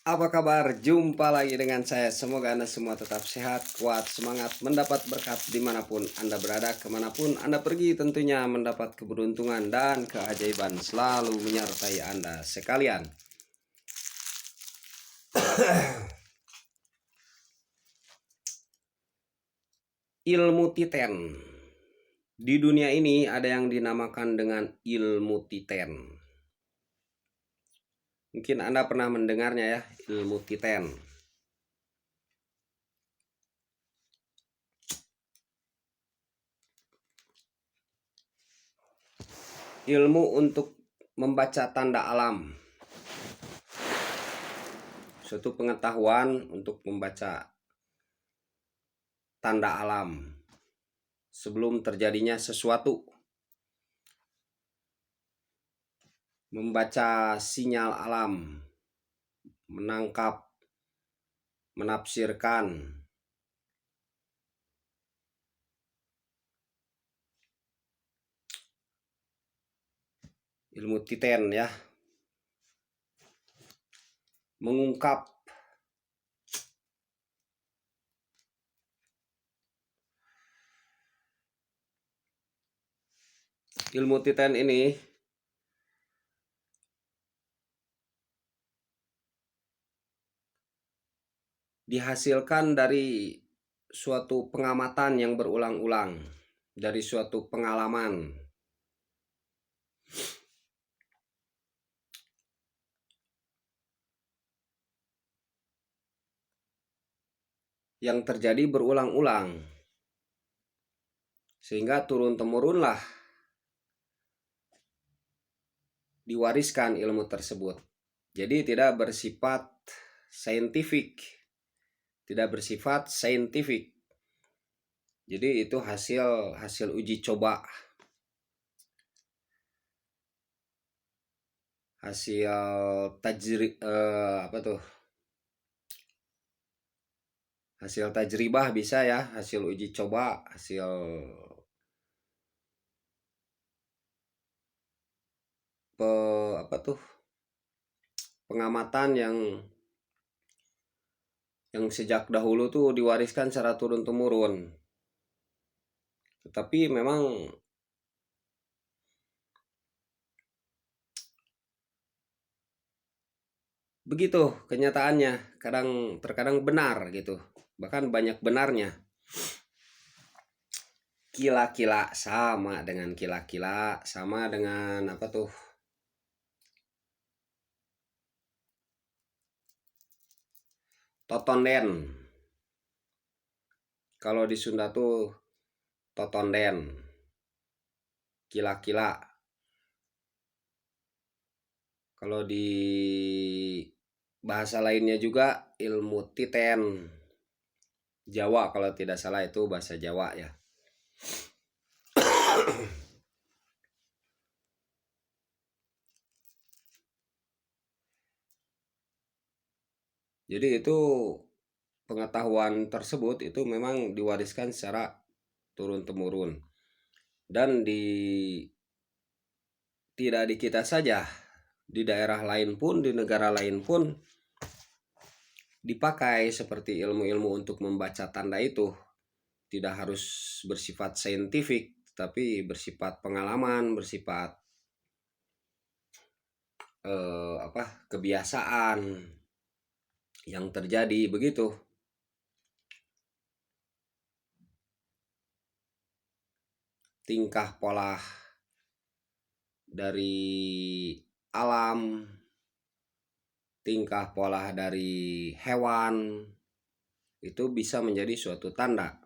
Apa kabar? Jumpa lagi dengan saya. Semoga Anda semua tetap sehat, kuat, semangat, mendapat berkat dimanapun Anda berada, kemanapun Anda pergi, tentunya mendapat keberuntungan dan keajaiban selalu menyertai Anda sekalian. Ilmu titen. Di dunia ini ada yang dinamakan dengan ilmu titen. Mungkin Anda pernah mendengarnya ya, ilmu titen. Ilmu untuk membaca tanda alam. Suatu pengetahuan untuk membaca tanda alam sebelum terjadinya sesuatu. Membaca sinyal alam, menangkap, menafsirkan. Ilmu titen ya. Mengungkap. Ilmu titen ini dihasilkan dari suatu pengamatan yang berulang-ulang, dari suatu pengalaman. Yang terjadi berulang-ulang. Sehingga turun-temurunlah diwariskan ilmu tersebut. Jadi tidak bersifat saintifik. Jadi itu hasil uji coba. Hasil hasil tajribah bisa ya, hasil uji coba, hasil pengamatan yang sejak dahulu tuh diwariskan secara turun temurun. Tetapi memang begitu kenyataannya, terkadang benar gitu, bahkan banyak benarnya. Kila-kila sama dengan totonden. Kalau di Sunda tuh totonden, kila-kila. Kalau di bahasa lainnya juga ilmu titen. Jawa kalau tidak salah itu bahasa Jawa ya. Jadi itu pengetahuan tersebut itu memang diwariskan secara turun-temurun. Dan tidak di kita saja, di daerah lain pun, di negara lain pun dipakai seperti ilmu-ilmu untuk membaca tanda itu. Tidak harus bersifat saintifik, tapi bersifat pengalaman, bersifat kebiasaan yang terjadi begitu. Tingkah pola dari alam, tingkah pola dari hewan, itu bisa menjadi suatu tanda.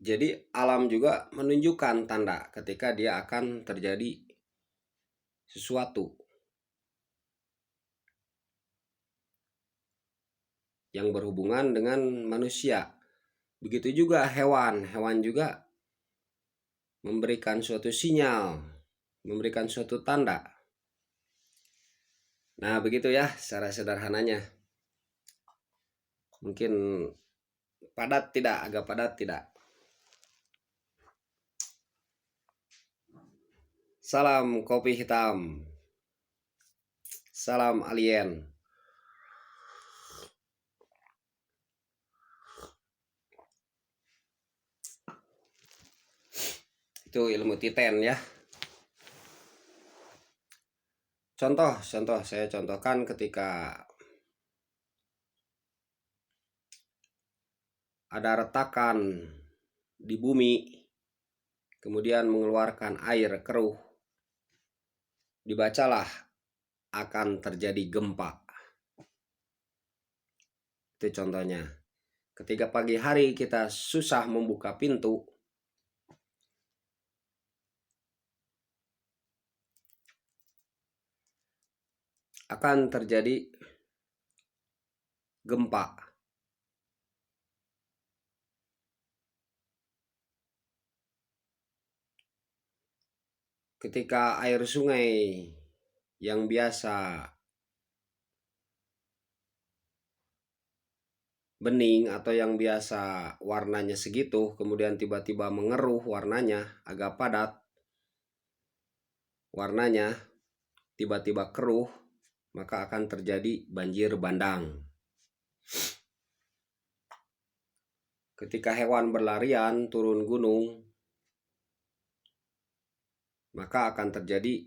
Jadi alam juga menunjukkan tanda ketika dia akan terjadi sesuatu yang berhubungan dengan manusia. Begitu juga hewan juga memberikan suatu sinyal, memberikan suatu tanda. Nah begitu ya secara sederhananya. Mungkin padat tidak, agak padat tidak. Salam kopi hitam. Salam alien. Itu ilmu titen ya. Contoh saya contohkan ketika ada retakan di bumi, kemudian mengeluarkan air keruh, dibacalah akan terjadi gempa. Itu contohnya. Ketika pagi hari kita susah membuka pintu, akan terjadi gempa. Ketika air sungai yang biasa bening atau yang biasa warnanya segitu, kemudian tiba-tiba mengeruh warnanya, agak padat warnanya, tiba-tiba keruh, maka akan terjadi banjir bandang. Ketika hewan berlarian turun gunung, maka akan terjadi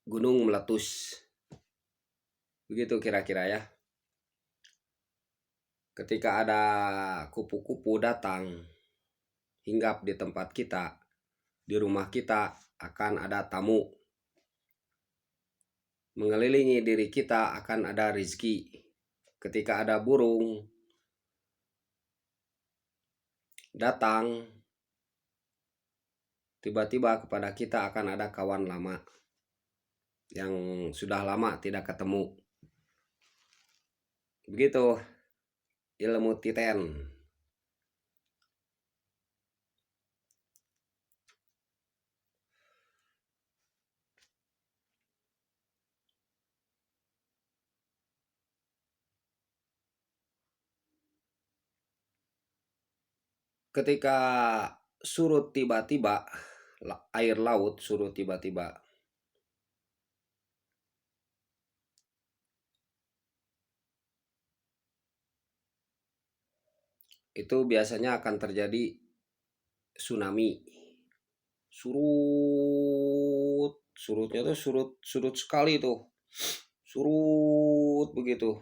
gunung meletus. Begitu kira-kira ya. Ketika ada kupu-kupu datang hinggap di tempat kita, di rumah kita, akan ada tamu. Mengelilingi diri kita akan ada rizki. Ketika ada burung datang, tiba-tiba kepada kita akan ada kawan lama yang sudah lama tidak ketemu. Begitu ilmu titen. Ketika surut tiba-tiba, air laut surut tiba-tiba, itu biasanya akan terjadi tsunami. Surutnya tuh surut sekali tuh, surut begitu.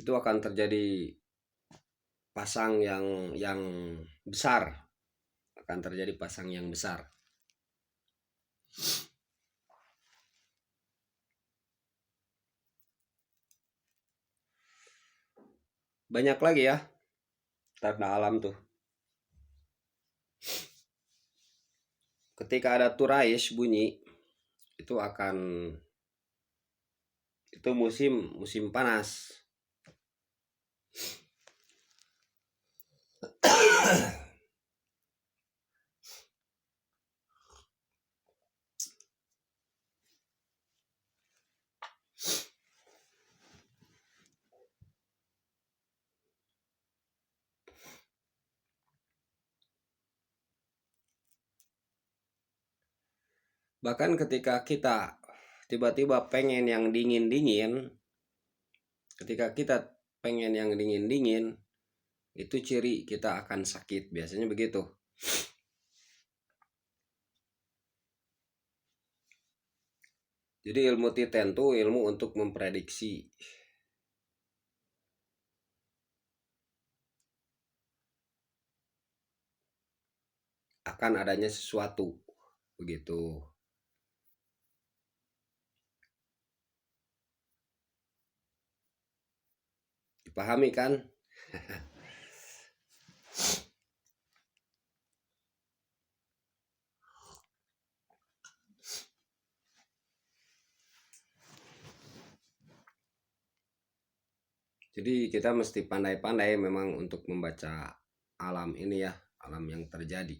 Itu akan terjadi pasang yang besar, akan terjadi pasang yang besar. Banyak lagi ya tanda alam tuh. Ketika ada turais bunyi, itu musim panas. Bahkan ketika kita tiba-tiba pengen yang dingin-dingin, ketika kita pengen yang dingin-dingin, itu ciri kita akan sakit, biasanya begitu. Jadi ilmu titen itu ilmu untuk memprediksi akan adanya sesuatu, begitu. Dipahami kan? Jadi kita mesti pandai-pandai memang untuk membaca alam ini ya, alam yang terjadi.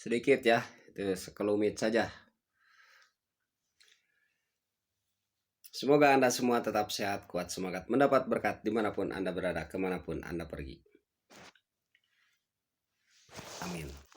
sedikit ya, itu sekelumit saja. Semoga Anda semua tetap sehat, kuat, semangat, mendapat berkat dimanapun Anda berada, kemanapun Anda pergi. Amin.